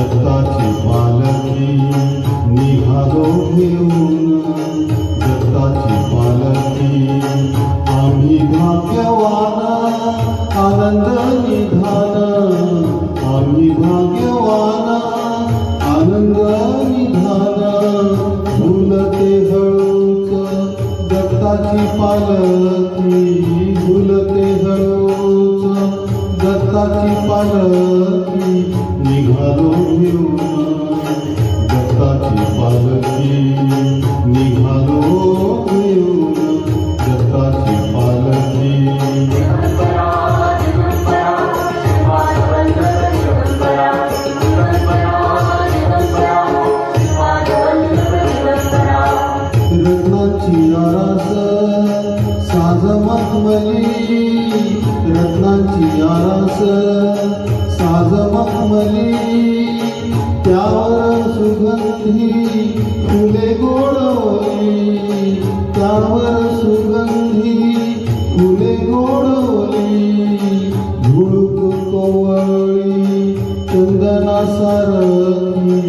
दत्ताची पालखी निघालो घेऊन, दत्ताची पालखी आम्ही भाग्यवान, आनंद निधान, आम्ही भाग्यवान, आनंद निधान. झुलते हळूच दत्ताची पालखी, झुलते हळूच दत्ताची पालखी निघालो घेऊन, दत्ताची पालखी निघालो घेऊन, दत्ताची पालखी. रत्नाची आरास साज मखमली, रत्नाची आरास साज मखमली, त्यावर सुगंधी फुले गोडवली, त्यावर सुगंधी फुले गोडवली. झुळूक कोवळी चंदना सारखी,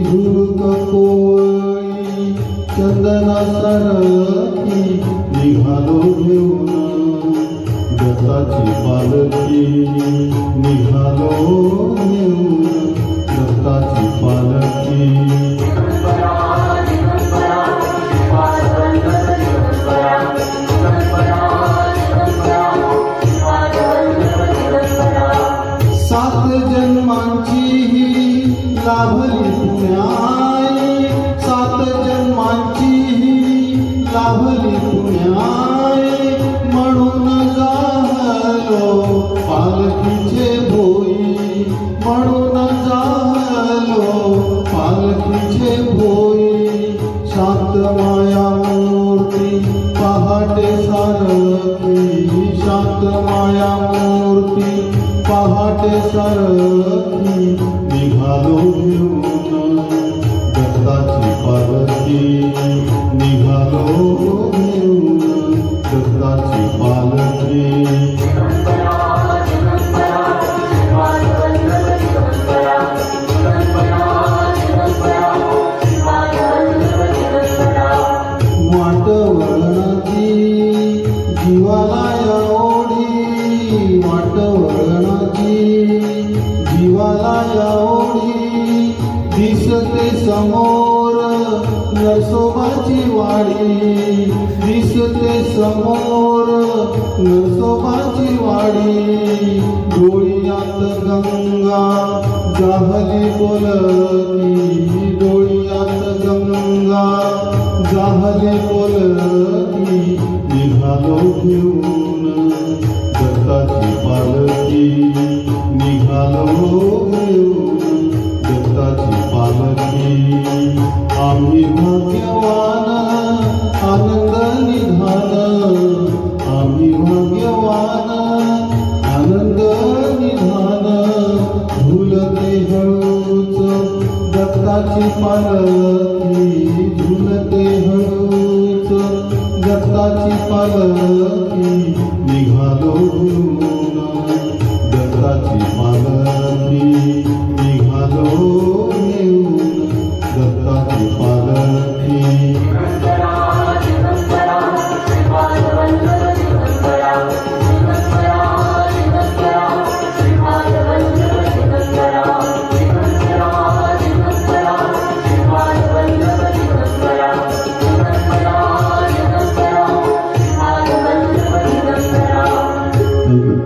झुळूक कोवळी चंदना सारखी निघालो घेऊन, दत्ताची पालखी निघालो घेऊन, दत्ताची पालखी. सात जन्मांची लाभली पुण्याई, सात जन्मांची लाभली पुण्याई, म्हणून जाहलो पालखीचे भोई, म्हणून जाहलो पालखीचे भोई. शांत माया मूर्ती पहाटे सारखी, शांत माया मूर्ती पहाटे सारखी निघालो घेऊन, दत्ताची पालखी निघालो घेऊन, दत्ताची पालखी. वाटवळणाची जीवाला या ओढी, वाटवळणाची जीवाला या ओढी, दिसते समोर नरसोबाची वाडी, दिसते समोर नरसोबाची वाडी. डोळ्यात गंगा जाहली बोलती, डोळ्यात गंगा जाहली बोलती निघालो घेऊन, दत्ताची पालखी निघालो घेऊन, दत्ताची पालखी. आम्ही भाग्यवान, आनंद निधान, आम्ही भाग्यवान, आनंद निधान. झुलते हळूच दत्ताची पालखी, झुलते हळूच दत्ताची पालखी निघालो